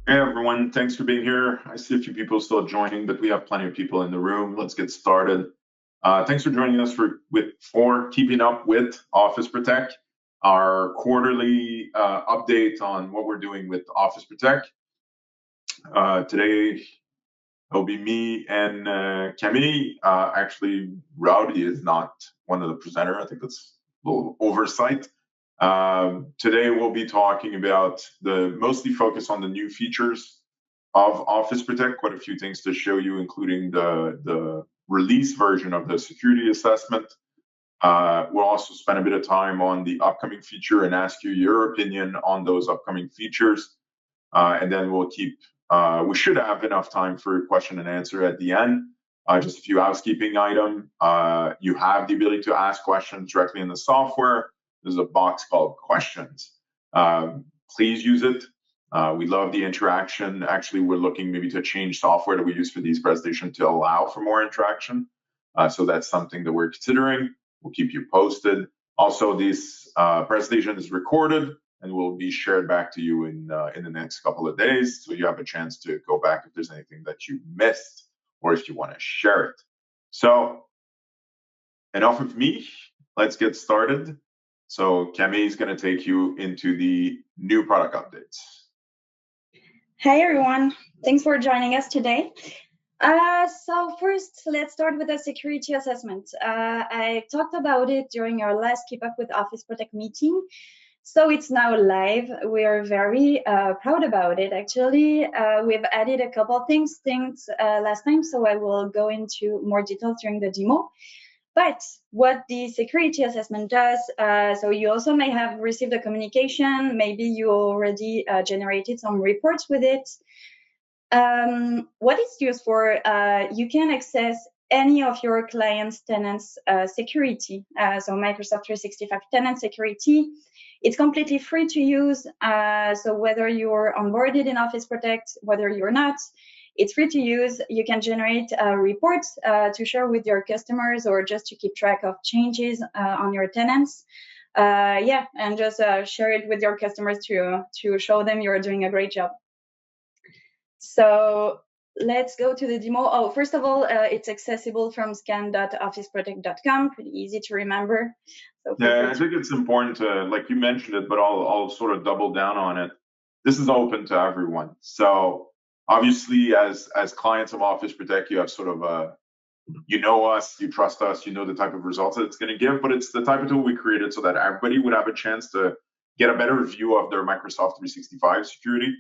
Hey everyone, thanks for being here. I see a few people still joining, but we have plenty of people in the room. Let's get started. Thanks for joining us for Keeping Up with Office Protect, our quarterly update on what we're doing with Office Protect. Today it'll be me and Camille. Actually, Rowdy is not one of the presenter. I think that's a little oversight. Today we'll be talking about mostly focus on the new features of Office Protect. Quite a few things to show you, including the release version of the security assessment. We'll also spend a bit of time on the upcoming feature and ask you your opinion on those upcoming features. And then we should have enough time for question and answer at the end. Just a few housekeeping item. You have the ability to ask questions directly in the software. There's a box called questions. Please use it. We love the interaction. Actually, we're looking maybe to change software that we use for these presentations to allow for more interaction. So that's something that we're considering. We'll keep you posted. Also, this presentation is recorded and will be shared back to you in the next couple of days. So you have a chance to go back if there's anything that you missed or if you want to share it. So enough of me. Let's get started. So Camille is going to take you into the new product updates. Hi, everyone. Thanks for joining us today. So first, let's start with the security assessment. I talked about it during our last Keep Up with Office Protect meeting. So it's now live. We are very proud about it, actually. We've added a couple of things last time, so I will go into more details during the demo. But what the security assessment does, so you also may have received a communication, maybe you already generated some reports with it. What it's used for, you can access any of your clients' tenants' security, so Microsoft 365 tenant security. It's completely free to use, so whether you're onboarded in Office Protect, whether you're not, it's free to use. You can generate reports to share with your customers or just to keep track of changes on your tenants. And just share it with your customers to show them you're doing a great job. So let's go to the demo. Oh, first of all, it's accessible from scan.officeprotect.com. Pretty easy to remember. So I think it's important to, like you mentioned it, but I'll sort of double down on it. This is open to everyone. So obviously, as clients of Office Protect, you have sort of you know us, you trust us, you know the type of results that it's going to give, but it's the type of tool we created so that everybody would have a chance to get a better view of their Microsoft 365 security.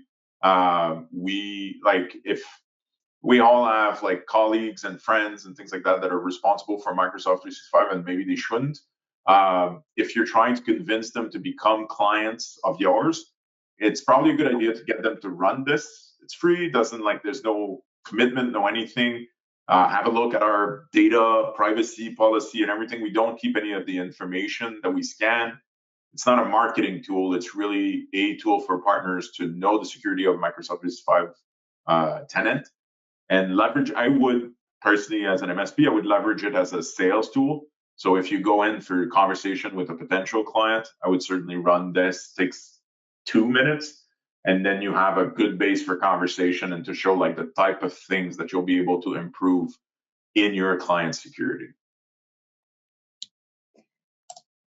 If we all have like colleagues and friends and things like that that are responsible for Microsoft 365 and maybe they shouldn't. If you're trying to convince them to become clients of yours, it's probably a good idea to get them to run this. It's free, there's no commitment, no anything. Have a look at our data privacy policy and everything. We don't keep any of the information that we scan. It's not a marketing tool. It's really a tool for partners to know the security of Microsoft 365 tenant and leverage. I would personally, as an MSP, I would leverage it as a sales tool. So if you go in for a conversation with a potential client, I would certainly run this. It takes 2 minutes, and then you have a good base for conversation and to show like the type of things that you'll be able to improve in your client security.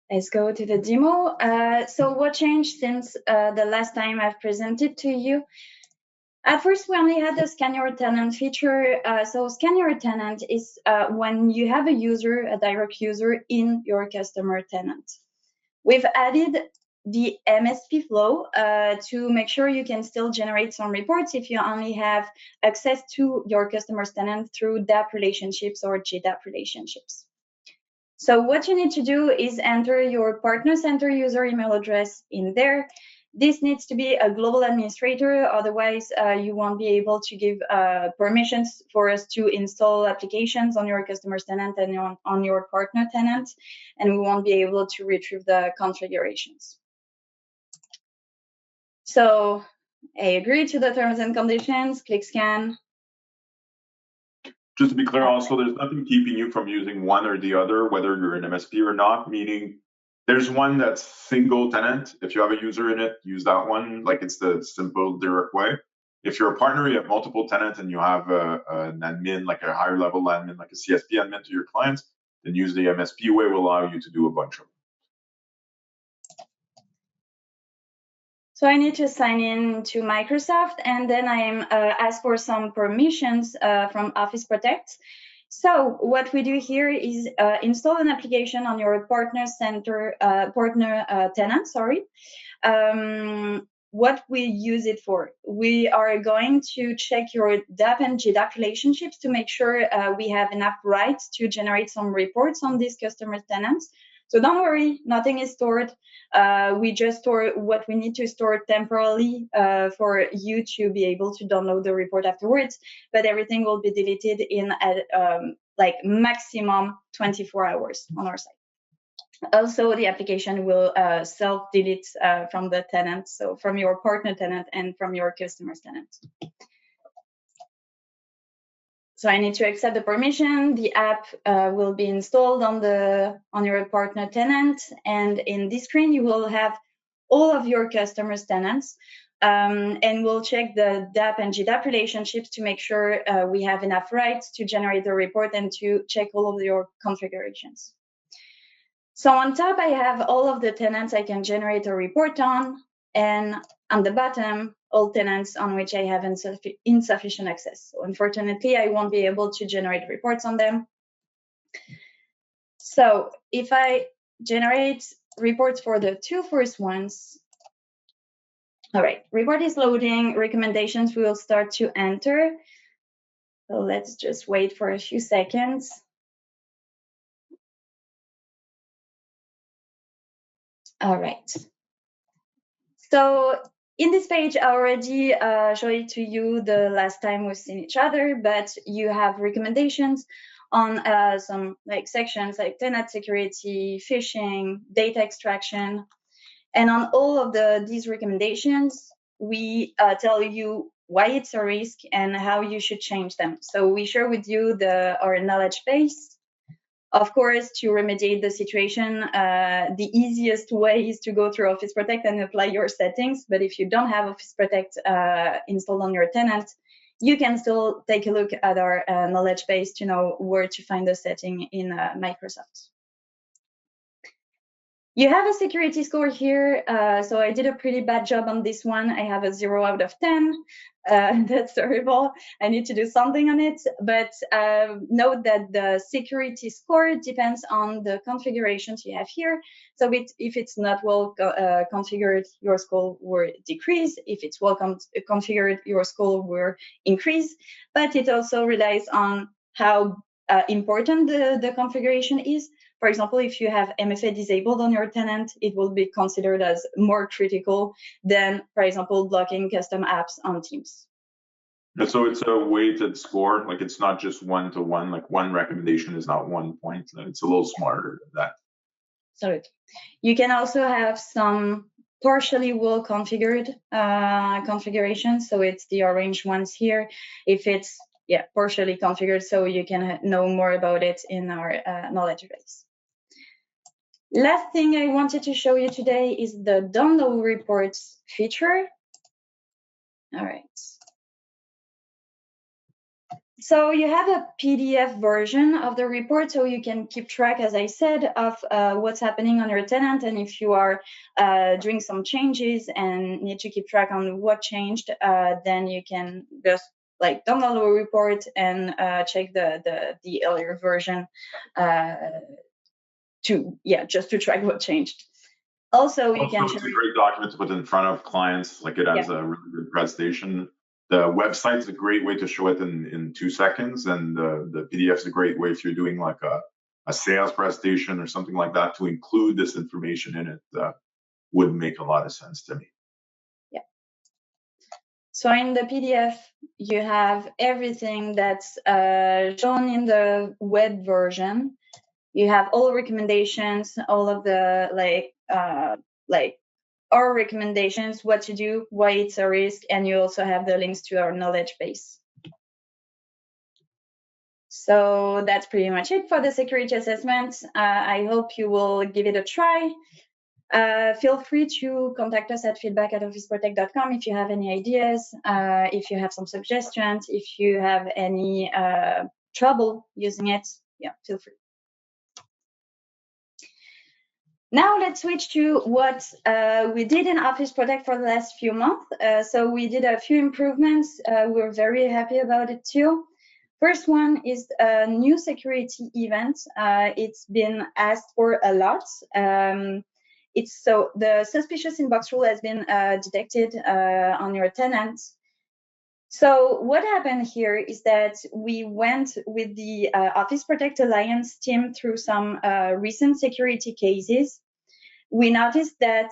Let's go to the demo. So what changed since the last time I've presented to you? At first, we only had the Scan Your Tenant feature. So Scan Your Tenant is when you have a direct user in your customer tenant. We've added the MSP flow to make sure you can still generate some reports if you only have access to your customer's tenant through DAP relationships or JDAP relationships. So what you need to do is enter your partner center user email address in there. This needs to be a global administrator, otherwise you won't be able to give permissions for us to install applications on your customer's tenant and on your partner tenant, and we won't be able to retrieve the configurations. So I agree to the terms and conditions, click scan. Just to be clear also, there's nothing keeping you from using one or the other, whether you're an MSP or not, meaning there's one that's single tenant. If you have a user in it, use that one. Like it's the simple, direct way. If you're a partner, you have multiple tenants and you have an admin, like a higher level admin, like a CSP admin to your clients, then use the MSP way will allow you to do a bunch of them. So I need to sign in to Microsoft, and then I'm asked for some permissions from Office Protect. So what we do here is install an application on your partner tenant. Sorry. What we use it for? We are going to check your DAP and GDAP relationships to make sure we have enough rights to generate some reports on these customer tenants. So don't worry, nothing is stored. We just store what we need to store temporarily for you to be able to download the report afterwards, but everything will be deleted in like maximum 24 hours on our site. Also, the application will self-delete from the tenant, so from your partner tenant and from your customer's tenant. So I need to accept the permission. The app will be installed on your partner tenant, and in this screen you will have all of your customers' tenants, and we'll check the DAP and GDAP relationships to make sure we have enough rights to generate the report and to check all of your configurations. So on top, I have all of the tenants I can generate a report on, and on the bottom, all tenants on which I have insufficient access. So unfortunately, I won't be able to generate reports on them. So if I generate reports for the two first ones, all right, report is loading, recommendations will start to enter. So let's just wait for a few seconds. All right. So in this page, I already showed it to you the last time we've seen each other, but you have recommendations on some like sections like tenant security, phishing, data extraction. And on all of these recommendations, we tell you why it's a risk and how you should change them. So we share with you our knowledge base. Of course, to remediate the situation, the easiest way is to go through Office Protect and apply your settings. But if you don't have Office Protect installed on your tenant, you can still take a look at our knowledge base to know where to find the setting in Microsoft. You have a security score here, so I did a pretty bad job on this one. I have a 0 out of 10. That's terrible. I need to do something on it. But note that the security score depends on the configurations you have here. So if it's not well configured, your score will decrease. If it's well configured, your score will increase. But it also relies on how important the configuration is. For example, if you have MFA disabled on your tenant, it will be considered as more critical than, for example, blocking custom apps on Teams. So it's a weighted score, like it's not just 1-to-1, like one recommendation is not 1 point. It's a little smarter than that. So you can also have some partially well configured configurations. So it's the orange ones here. If it's partially configured, so you can know more about it in our knowledge base. Last thing I wanted to show you today is the download reports feature. All right. So you have a PDF version of the report, so you can keep track, as I said, of what's happening on your tenant. And if you are doing some changes and need to keep track on what changed, then you can just like download a report and check the earlier version just to track what changed. Also, you can. It's a great document to put in front of clients. Like it has a really good presentation. The website is a great way to show it in 2 seconds, and the PDF is a great way if you're doing like a sales presentation or something like that to include this information in it. Would make a lot of sense to me. Yeah. So in the PDF, you have everything that's shown in the web version. You have all recommendations, all of the our recommendations, what to do, why it's a risk, and you also have the links to our knowledge base. So that's pretty much it for the security assessment. I hope you will give it a try. Feel free to contact us at feedback@officeprotect.com if you have any ideas, if you have some suggestions, if you have any trouble using it. Yeah, feel free. Now let's switch to what we did in Office Protect for the last few months. So we did a few improvements. We're very happy about it too. First one is a new security event. It's been asked for a lot. So the suspicious inbox rule has been detected on your tenant. So what happened here is that we went with the Office Protect Alliance team through some recent security cases. We noticed that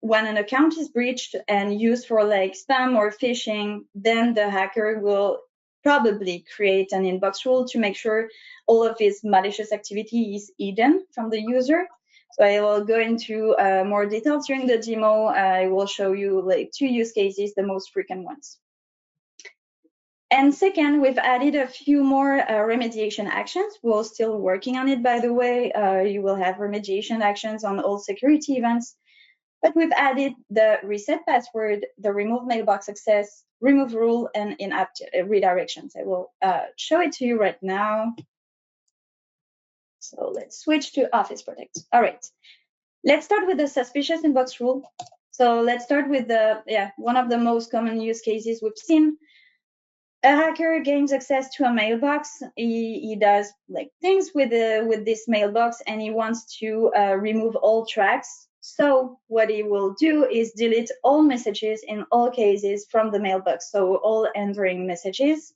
when an account is breached and used for like spam or phishing, then the hacker will probably create an inbox rule to make sure all of his malicious activity is hidden from the user. So I will go into more details during the demo. I will show you like 2 use cases, the most frequent ones. And second, we've added a few more remediation actions. We're still working on it, by the way. You will have remediation actions on all security events. But we've added the reset password, the remove mailbox access, remove rule, and in-app redirections. I will show it to you right now. So let's switch to Office Protect. All right. Let's start with the suspicious inbox rule. So let's start with one of the most common use cases we've seen. A hacker gains access to a mailbox. He does like things with this mailbox, and he wants to remove all tracks. So what he will do is delete all messages in all cases from the mailbox, so all entering messages.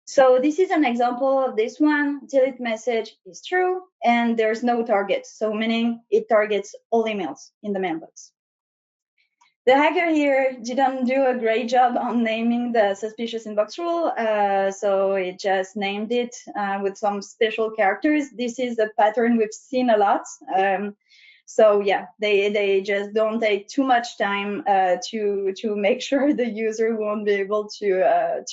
So this is an example of this one. Delete message is true, and there's no target, so meaning it targets all emails in the mailbox. The hacker here didn't do a great job on naming the suspicious inbox rule, so it just named it with some special characters. This is a pattern we've seen a lot. So yeah, they just don't take too much time to make sure the user won't be able to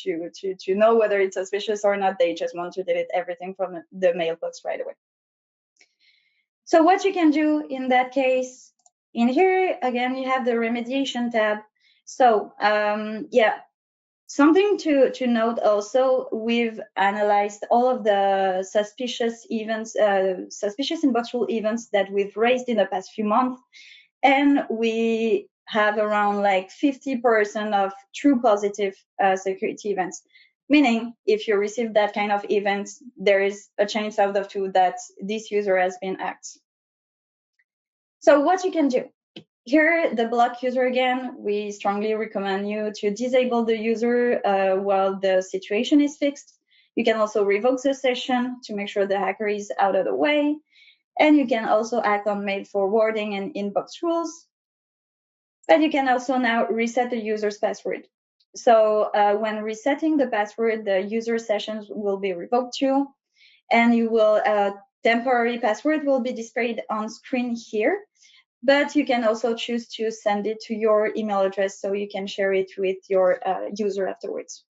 know whether it's suspicious or not. They just want to delete everything from the mailbox right away. So what you can do in that case, in here, again, you have the remediation tab. So something to note also, we've analyzed all of the suspicious events, suspicious inbox rule events that we've raised in the past few months. And we have around like 50% of true positive security events. Meaning, if you receive that kind of event, there is a chance out of 2 that this user has been hacked. So what you can do. Here, the block user again, we strongly recommend you to disable the user while the situation is fixed. You can also revoke the session to make sure the hacker is out of the way. And you can also act on mail forwarding and inbox rules. But you can also now reset the user's password. So when resetting the password, the user sessions will be revoked too. And you will temporary password will be displayed on screen here. But you can also choose to send it to your email address so you can share it with your user afterwards.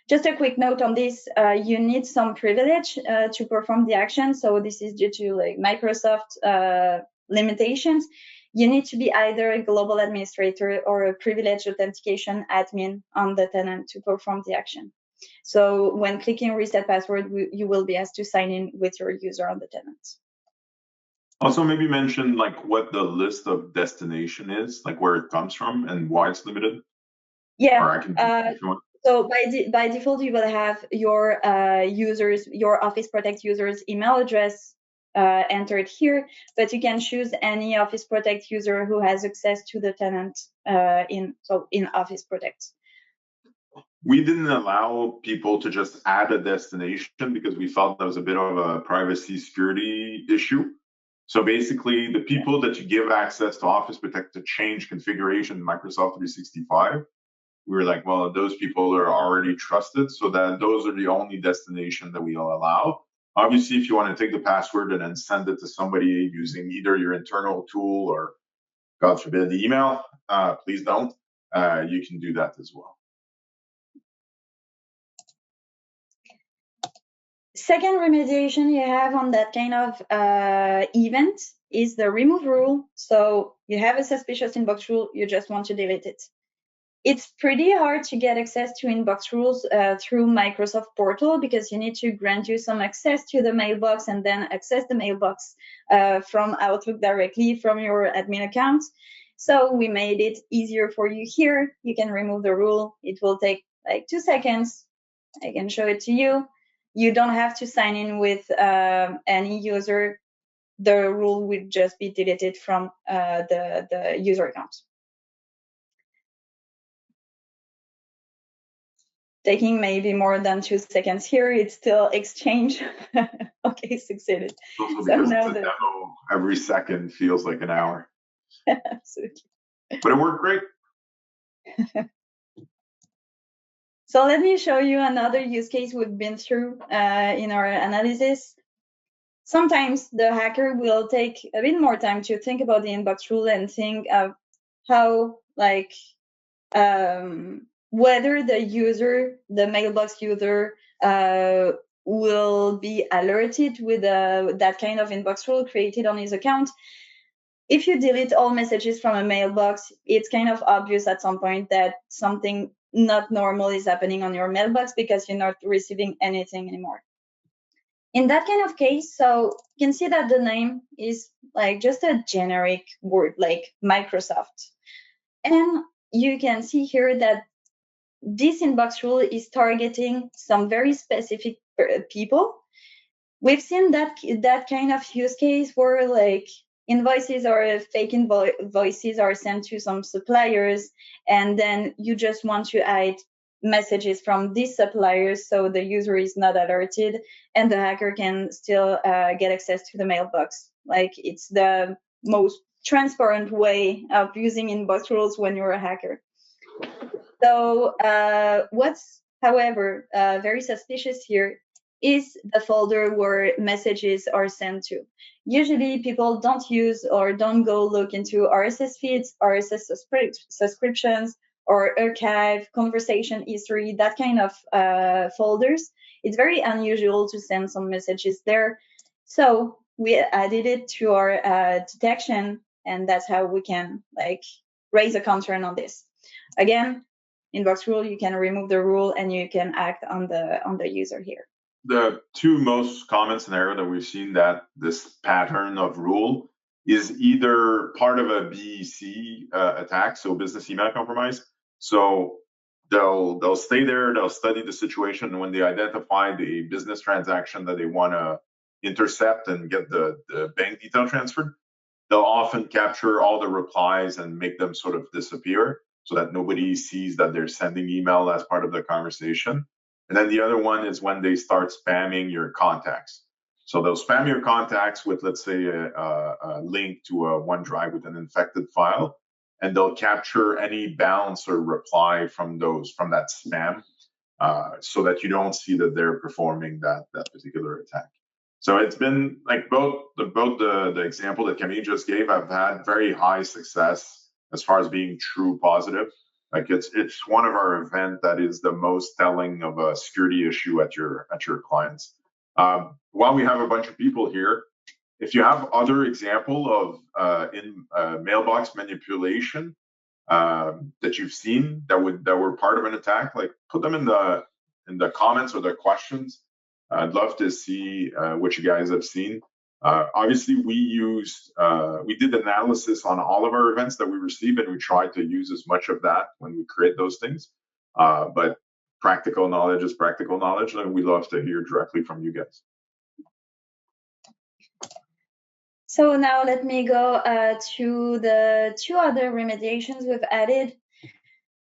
Just a quick note on this, you need some privilege to perform the action. So this is due to like Microsoft limitations. You need to be either a global administrator or a privileged authentication admin on the tenant to perform the action. So when clicking reset password, you will be asked to sign in with your user on the tenant. Also, maybe mention like what the list of destination is, like where it comes from and why it's limited. Yeah. Or I can if you want. So by default, you will have your your Office Protect users' email address entered here, but you can choose any Office Protect user who has access to the tenant in Office Protect. We didn't allow people to just add a destination because we felt that was a bit of a privacy security issue. So basically, the people that you give access to Office Protect to change configuration in Microsoft 365, we were like, well, those people are already trusted, so that those are the only destination that we'll allow. Obviously, if you want to take the password and then send it to somebody using either your internal tool or, God forbid, the email, please don't. You can do that as well. Second remediation you have on that kind of event is the remove rule. So you have a suspicious inbox rule, you just want to delete it. It's pretty hard to get access to inbox rules through Microsoft Portal because you need to grant you some access to the mailbox and then access the mailbox from Outlook directly from your admin account. So we made it easier for you here. You can remove the rule. It will take like 2 seconds. I can show it to you. You don't have to sign in with any user. The rule will just be deleted from the user account. Taking maybe more than 2 seconds here, it's still exchange. Okay, succeeded. Also because it's a demo, every second feels like an hour. Absolutely. But it worked great. So let me show you another use case we've been through in our analysis. Sometimes the hacker will take a bit more time to think about the inbox rule and think of how, like, whether the user, the mailbox user, will be alerted with that kind of inbox rule created on his account. If you delete all messages from a mailbox, it's kind of obvious at some point that something not normal is happening on your mailbox because you're not receiving anything anymore. In that kind of case, so you can see that the name is like just a generic word like Microsoft. And you can see here that this inbox rule is targeting some very specific people. We've seen that kind of use case where like invoices or fake invoices are sent to some suppliers, and then you just want to hide messages from these suppliers so the user is not alerted and the hacker can still get access to the mailbox. Like, it's the most transparent way of using inbox rules when you're a hacker. So what's, however, very suspicious here is the folder where messages are sent to. Usually people don't use or don't go look into RSS feeds, RSS subscriptions, or archive, conversation history, that kind of folders. It's very unusual to send some messages there. So we added it to our detection, and that's how we can like raise a concern on this. Again, inbox rule, you can remove the rule and you can act on the user here. The two most common scenario that we've seen that this pattern of rule is either part of a BEC attack, so business email compromise. So they'll stay there, they'll study the situation, and when they identify the business transaction that they want to intercept and get the bank detail transferred, they'll often capture all the replies and make them sort of disappear so that nobody sees that they're sending email as part of the conversation. And then the other one is when they start spamming your contacts. So they'll spam your contacts with, let's say, a link to a OneDrive with an infected file, and they'll capture any bounce or reply from that spam, so that you don't see that they're performing that particular attack. So it's been like both the example that Camille just gave, I've had very high success as far as being true positive. Like it's one of our event that is the most telling of a security issue at your clients. While we have a bunch of people here, if you have other example of mailbox manipulation that you've seen that were part of an attack, like put them in the comments or the questions. I'd love to see what you guys have seen. Obviously, we did analysis on all of our events that we received, and we tried to use as much of that when we create those things. But practical knowledge is practical knowledge, and we love to hear directly from you guys. So now let me go to the two other remediations we've added.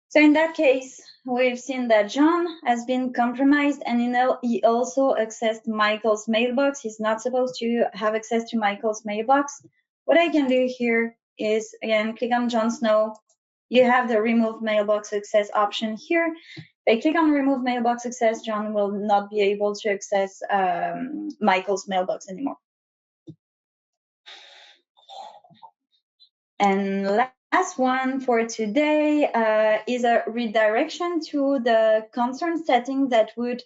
So in that case, we've seen that John has been compromised, and he also accessed Michael's mailbox. He's not supposed to have access to Michael's mailbox. What I can do here is, again, click on John's No. You have the remove mailbox access option here. If I click on remove mailbox access, John will not be able to access Michael's mailbox anymore. And last one for today is a redirection to the concern setting that would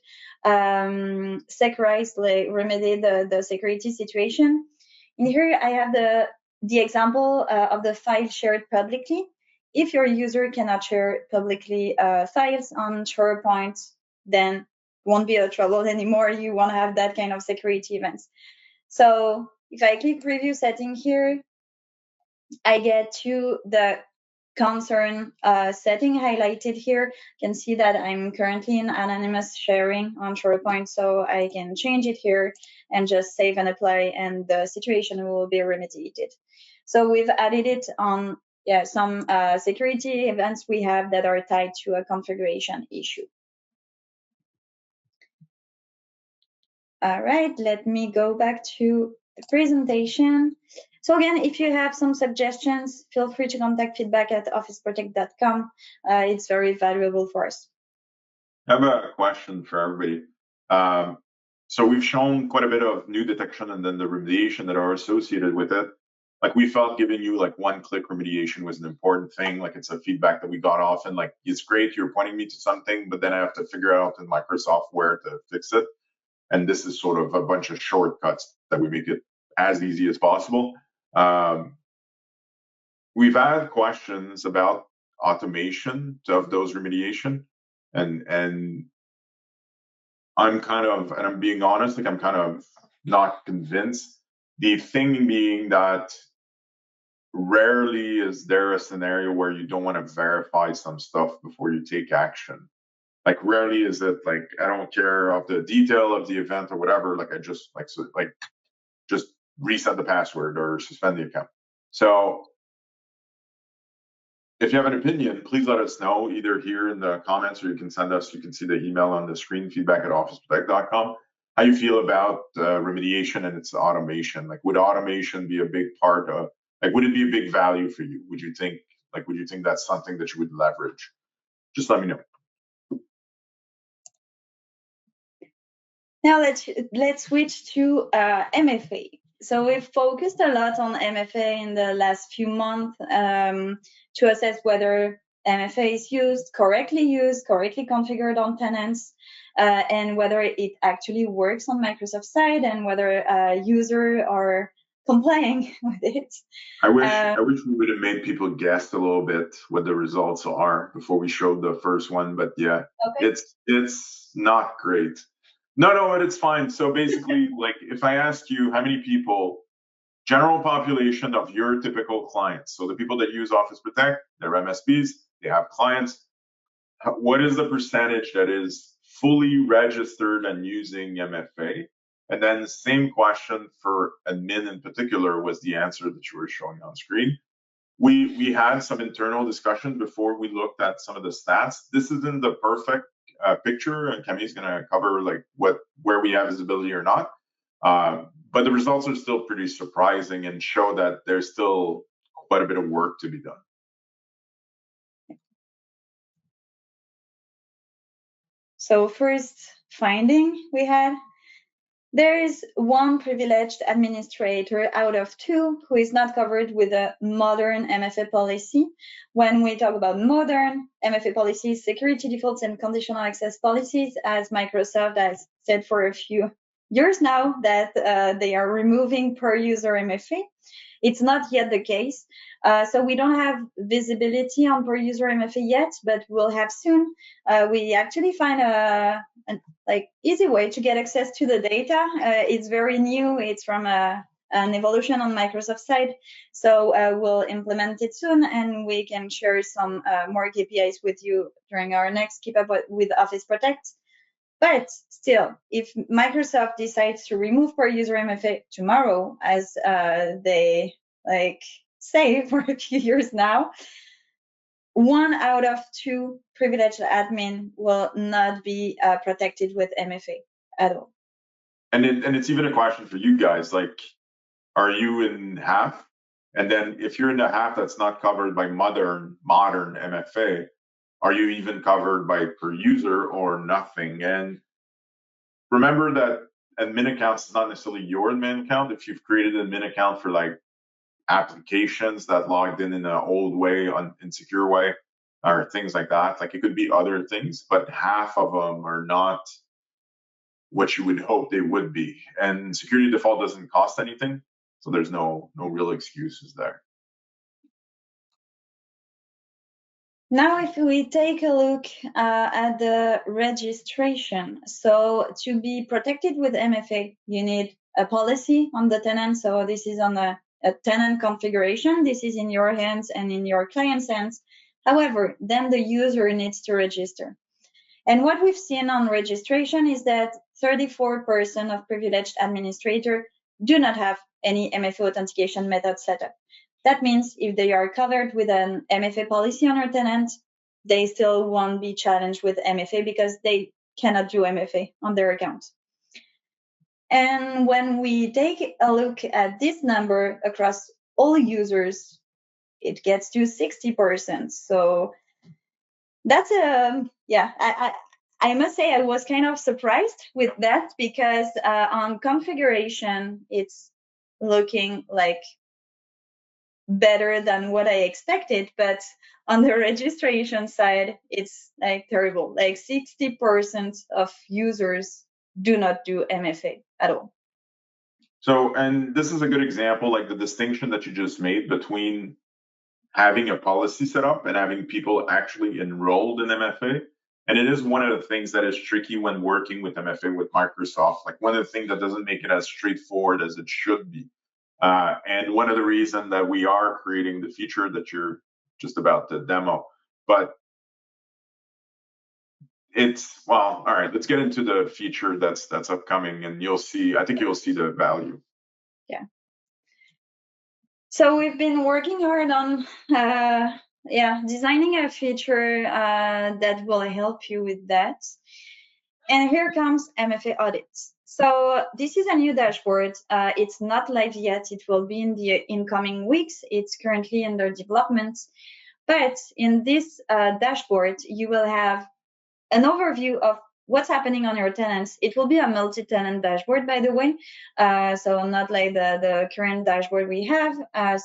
remedy the security situation. In here, I have the example of the file shared publicly. If your user cannot share publicly files on SharePoint, then won't be a trouble anymore. You won't have that kind of security events. So if I click review setting here, I get to the concern setting highlighted here. You can see that I'm currently in anonymous sharing on SharePoint, so I can change it here and just save and apply, and the situation will be remediated. So we've added it on some security events we have that are tied to a configuration issue. All right, let me go back to the presentation. So again, if you have some suggestions, feel free to contact feedback@officeprotect.com. It's very valuable for us. I have a question for everybody. So we've shown quite a bit of new detection and then the remediation that are associated with it. Like we felt giving you like one-click remediation was an important thing. Like it's a feedback that we got often. Like it's great, you're pointing me to something, but then I have to figure out in Microsoft where to fix it. And this is sort of a bunch of shortcuts that we make it as easy as possible. We've had questions about automation of those remediation, and I'm kind of, and I'm being honest, like I'm kind of not convinced. The thing being that rarely is there a scenario where you don't want to verify some stuff before you take action. Like rarely is it like I don't care of the detail of the event or whatever. Like I just like just reset the password or suspend the account. So if you have an opinion, please let us know either here in the comments or you can send us, you can see the email on the screen, feedback@officeprotect.com. How you feel about remediation and its automation? Like would automation be a big part of, like would it be a big value for you? Would you think that's something that you would leverage? Just let me know. Now let's switch to MFA. So we've focused a lot on MFA in the last few months to assess whether MFA is correctly configured on tenants, and whether it actually works on Microsoft side, and whether users are complying with it. I wish we would have made people guess a little bit what the results are before we showed the first one, but yeah, okay. It's not great. No, it's fine. So basically, like if I ask you how many people, general population of your typical clients, so the people that use Office Protect, they're MSPs, they have clients, what is the percentage that is fully registered and using MFA? And then the same question for admin in particular was the answer that you were showing on screen. We had some internal discussion before we looked at some of the stats. This isn't the perfect picture, and Camille's going to cover like where we have visibility or not. But the results are still pretty surprising and show that there's still quite a bit of work to be done. So first finding we had, there is one privileged administrator out of two who is not covered with a modern MFA policy. When we talk about modern MFA policies, security defaults and conditional access policies, as Microsoft has said for a few years now that they are removing per user MFA. It's not yet the case. So we don't have visibility on per user MFA yet, but we'll have soon. We actually find an easy way to get access to the data. It's very new. It's from an evolution on Microsoft side. So we'll implement it soon, and we can share some more KPIs with you during our next Keep Up with Office Protect. But still, if Microsoft decides to remove per user MFA tomorrow, as they say for a few years now, 1 out of 2 privileged admin will not be protected with MFA at all. And it's even a question for you guys, like, are you in half? And then if you're in the half that's not covered by modern MFA, are you even covered by per user or nothing? And remember that admin accounts is not necessarily your admin account. If you've created an admin account for like applications that logged in an old way, insecure way, or things like that. Like it could be other things, but half of them are not what you would hope they would be. And security default doesn't cost anything, so there's no real excuses there. Now, if we take a look at the registration, so to be protected with MFA, you need a policy on the tenant. So this is on a tenant configuration. This is in your hands and in your client's hands. However, then the user needs to register. And what we've seen on registration is that 34% of privileged administrators do not have any MFA authentication method set up. That means if they are covered with an MFA policy on your tenant, they still won't be challenged with MFA because they cannot do MFA on their account. And when we take a look at this number across all users, it gets to 60%. So that's I must say I was kind of surprised with that because on configuration, it's looking like better than what I expected, but on the registration side, it's like terrible. Like 60% of users do not do MFA at all. So, and this is a good example, like the distinction that you just made between having a policy set up and having people actually enrolled in MFA. And it is one of the things that is tricky when working with MFA with Microsoft. Like one of the things that doesn't make it as straightforward as it should be. And one of the reasons that we are creating the feature that you're just about to demo. But it's, well, all right, let's get into the feature that's upcoming and you'll see, I think you'll see the value. Yeah. So we've been working hard on designing a feature that will help you with that. And here comes MFA audits. So this is a new dashboard. It's not live yet. It will be in the incoming weeks. It's currently under development. But in this dashboard, you will have an overview of what's happening on your tenants. It will be a multi-tenant dashboard, by the way, so not like the current dashboard we have.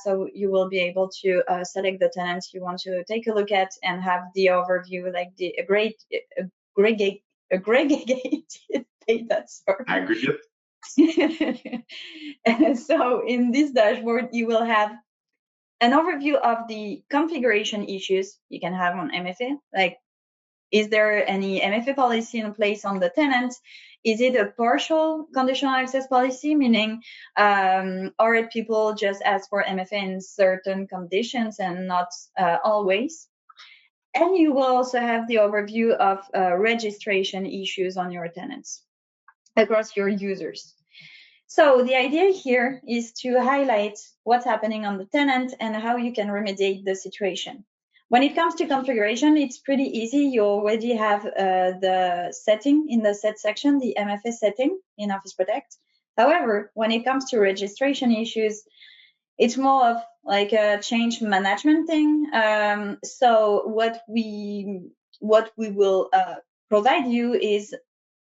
So you will be able to select the tenants you want to take a look at and have the overview, like the aggregated data. Sorry. Aggregate. So in this dashboard, you will have an overview of the configuration issues you can have on MFA, like is there any MFA policy in place on the tenant? Is it a partial conditional access policy, meaning are people just ask for MFA in certain conditions and not always? And you will also have the overview of registration issues on your tenants across your users. So the idea here is to highlight what's happening on the tenant and how you can remediate the situation. When it comes to configuration, it's pretty easy. You already have the setting in the set section, the MFA setting in Office Protect. However, when it comes to registration issues, it's more of like a change management thing. So what we will provide you is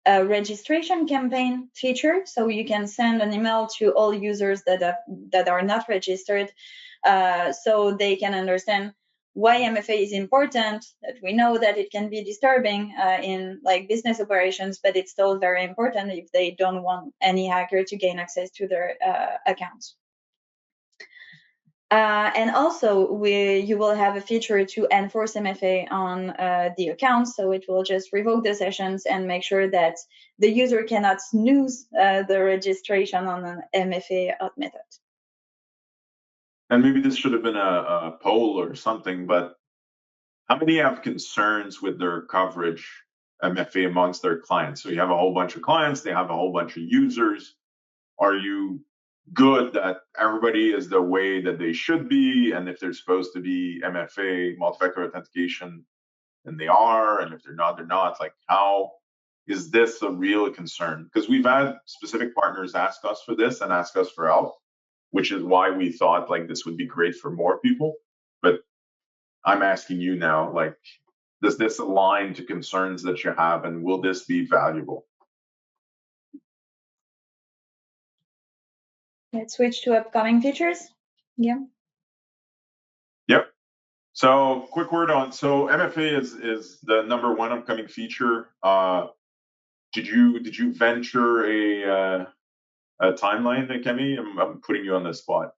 a registration campaign feature, so you can send an email to all users that are not registered, so they can understand why MFA is important. That we know that it can be disturbing in like business operations, but it's still very important if they don't want any hacker to gain access to their accounts. And also, you will have a feature to enforce MFA on the account, so it will just revoke the sessions and make sure that the user cannot snooze the registration on an MFA auth method. And maybe this should have been a poll or something, but how many have concerns with their coverage MFA amongst their clients? So you have a whole bunch of clients, they have a whole bunch of users. Are you good that everybody is the way that they should be? And if they're supposed to be MFA, multi-factor authentication, then they are. And if they're not, they're not. Like, how is this a real concern? Because we've had specific partners ask us for this and ask us for help, which is why we thought like this would be great for more people. But I'm asking you now, like, does this align to concerns that you have, and will this be valuable? Let's switch to upcoming features. Yeah. Yep. So quick word on, so MFA is the number one upcoming feature. Did you venture a timeline, Kemi? I'm putting you on the spot.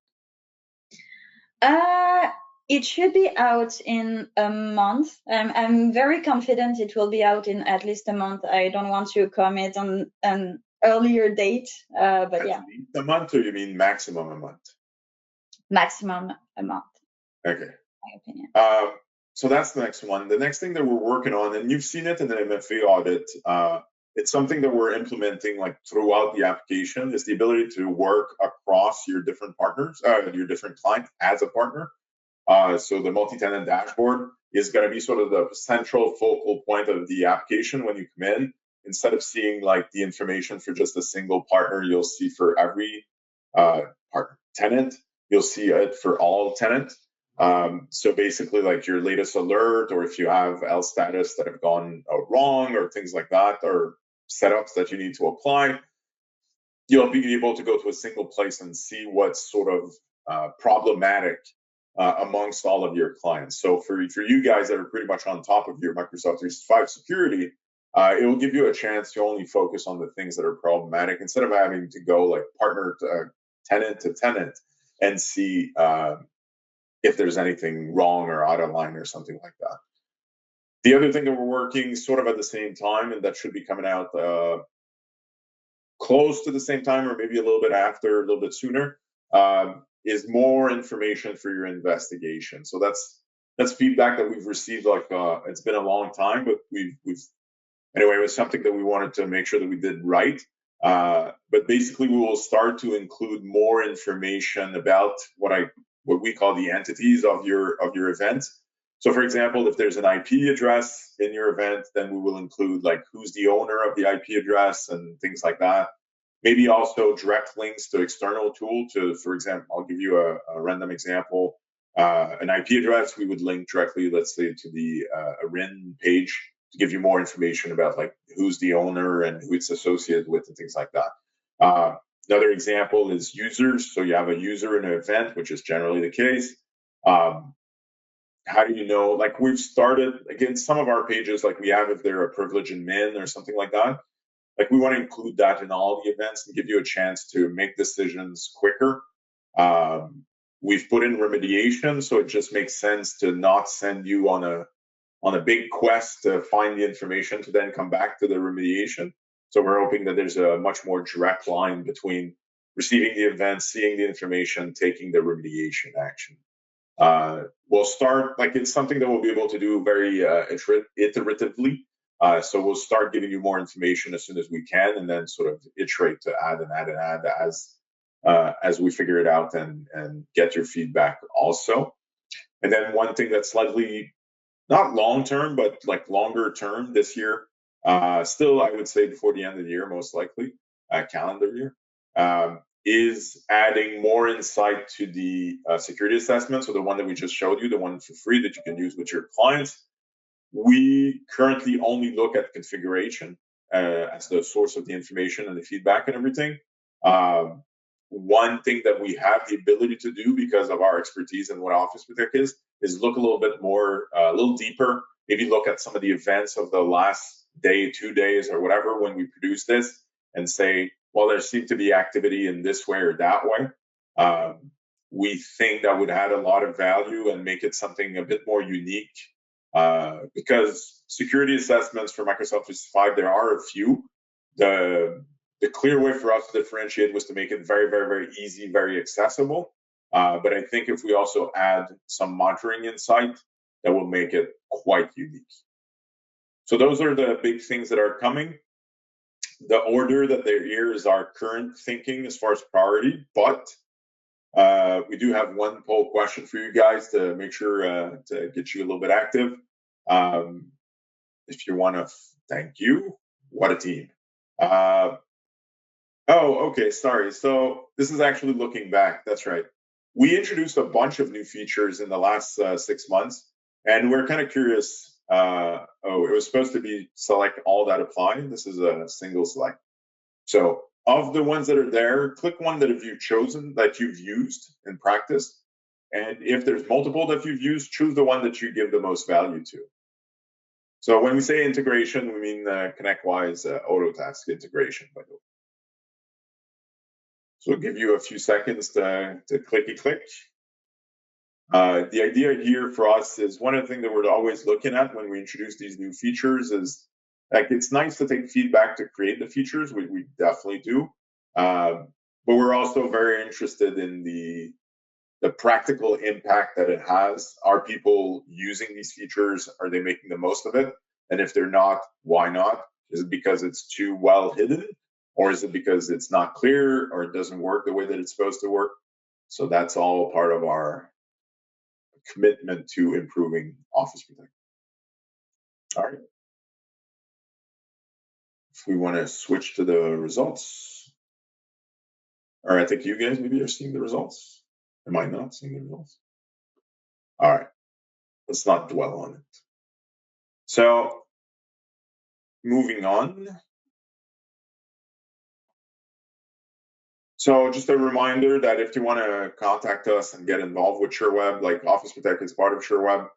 It should be out in a month. I'm very confident it will be out in at least a month. I don't want to commit on an earlier date, but At yeah, least a month, or you mean maximum a month? maximum a month. Okay. My opinion. So that's the next one. The next thing that we're working on, and you've seen it in the MFA audit, it's something that we're implementing like throughout the application, is the ability to work across your different partners, your different clients as a partner. So the multi-tenant dashboard is going to be sort of the central focal point of the application when you come in. Instead of seeing like the information for just a single partner, you'll see for every partner tenant, you'll see it for all tenants. So basically, like your latest alert, or if you have L status that have gone wrong, or things like that, or setups that you need to apply, you'll be able to go to a single place and see what's sort of problematic amongst all of your clients. So for you guys that are pretty much on top of your Microsoft 365 security, it will give you a chance to only focus on the things that are problematic instead of having to go like partner to tenant and see if there's anything wrong or out of line or something like that. The other thing that we're working sort of at the same time, and that should be coming out close to the same time, or maybe a little bit after, a little bit sooner, is more information for your investigation. So that's feedback that we've received. Like it's been a long time, but we've anyway, it was something that we wanted to make sure that we did right. But basically, we will start to include more information about what we call the entities of your event. So, for example, if there's an IP address in your event, then we will include like who's the owner of the IP address and things like that. Maybe also direct links to external tool to, for example, I'll give you a random example. An IP address, we would link directly, let's say, to the RIN page to give you more information about like who's the owner and who it's associated with and things like that. Another example is users. So you have a user in an event, which is generally the case. How do you know? Like we've started, again, some of our pages, like we have if they're a privilege admin or something like that. Like we want to include that in all the events and give you a chance to make decisions quicker. We've put in remediation, so it just makes sense to not send you on a big quest to find the information to then come back to the remediation. So we're hoping that there's a much more direct line between receiving the event, seeing the information, taking the remediation action. We'll start, like it's something that we'll be able to do very iteratively. So we'll start giving you more information as soon as we can, and then sort of iterate to add and add and add as we figure it out and get your feedback also. And then one thing that's slightly not long term, but like longer term this year, still I would say before the end of the year, most likely, calendar year, is adding more insight to the security assessment. So the one that we just showed you, the one for free that you can use with your clients. We currently only look at configuration as the source of the information and the feedback and everything. One thing that we have the ability to do because of our expertise and what Office Protect is look a little bit more, a little deeper, maybe look at some of the events of the last day, 2 days, or whatever when we produce this and say, well, there seemed to be activity in this way or that way. We think that would add a lot of value and make it something a bit more unique because security assessments for Microsoft 365, there are a few. The clear way for us to differentiate was to make it very, very, very easy, very accessible. But I think if we also add some monitoring insight, that will make it quite unique. So those are the big things that are coming. The order that they're here is our current thinking as far as priority, but we do have one poll question for you guys to make sure to get you a little bit active. If you want to, thank you. What a team. Oh, okay, sorry. So this is actually looking back. That's right. We introduced a bunch of new features in the last 6 months, and we're kind of curious. Oh, it was supposed to be select all that apply. This is a single select. So of the ones that are there, click one that have you chosen, that you've used in practice, And if there's multiple that you've used, choose the one that you give the most value to. So when we say integration, we mean ConnectWise Autotask integration, by the way. So I'll give you a few seconds to clicky click. The idea here for us is one of the things that we're always looking at when we introduce these new features is like it's nice to take feedback to create the features. We definitely do. But we're also very interested in the practical impact that it has. Are people using these features? Are they making the most of it? And if they're not, why not? Is it because it's too well hidden? Or is it because it's not clear or it doesn't work the way that it's supposed to work? So that's all part of our commitment to improving Office Protect. All right. If we want to switch to the results, or I think you guys maybe are seeing the results. Am I not seeing the results? All right. Let's not dwell on it. So moving on. So just a reminder that if you want to contact us and get involved with Sherweb, like Office Protect is part of Sherweb,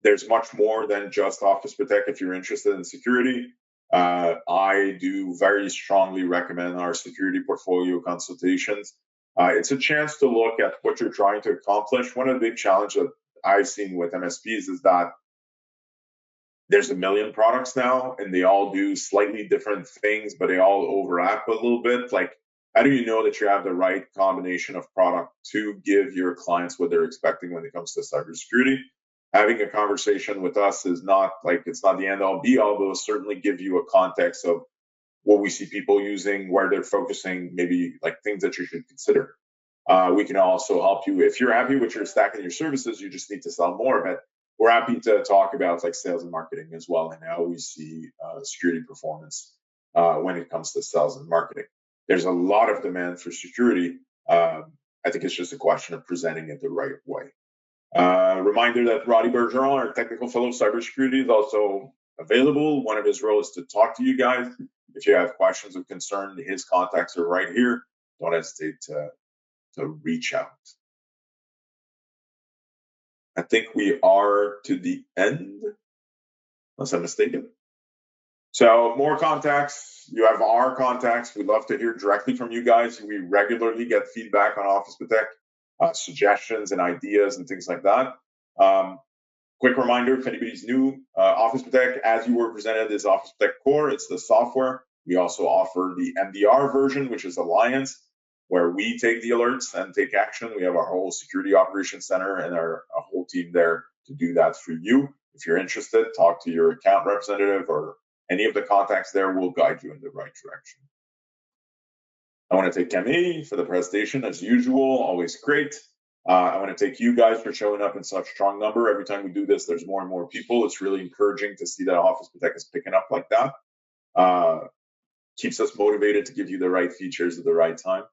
there's much more than just Office Protect if you're interested in security. I do very strongly recommend our security portfolio consultations. It's a chance to look at what you're trying to accomplish. One of the big challenges that I've seen with MSPs is that there's a million products now and they all do slightly different things, but they all overlap a little bit. Like, how do you know that you have the right combination of product to give your clients what they're expecting when it comes to cybersecurity? Having a conversation with us is not like, it's not the end all be all, but it'll certainly give you a context of what we see people using, where they're focusing, maybe like things that you should consider. We can also help you. If you're happy with your stack and your services, you just need to sell more. But we're happy to talk about like sales and marketing as well, and how we see security performance when it comes to sales and marketing. There's a lot of demand for security. I think it's just a question of presenting it the right way. Reminder that Roddy Bergeron, our technical fellow of cybersecurity, is also available. One of his roles is to talk to you guys. If you have questions or concern, his contacts are right here. Don't hesitate to reach out. I think we are to the end, unless I'm mistaken. So more contacts. You have our contacts. We'd love to hear directly from you guys. We regularly get feedback on Office Protect, suggestions and ideas and things like that. Quick reminder, if anybody's new, Office Protect, as you were presented, is Office Protect Core. It's the software. We also offer the MDR version, which is Alliance, where we take the alerts and take action. We have our whole security operations center and our whole team there to do that for you. If you're interested, talk to your account representative or any of the contacts there will guide you in the right direction. I want to thank Camille for the presentation, as usual, always great. I want to thank you guys for showing up in such strong number. Every time we do this, there's more and more people. It's really encouraging to see that Office Protect is picking up like that. Keeps us motivated to give you the right features at the right time.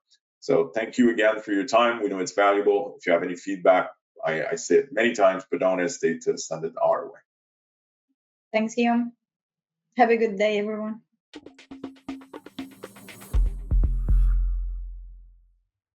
So thank you again for your time. We know it's valuable. If you have any feedback, I say it many times, but don't hesitate to send it our way. Thanks, Guillaume. Have a good day, everyone.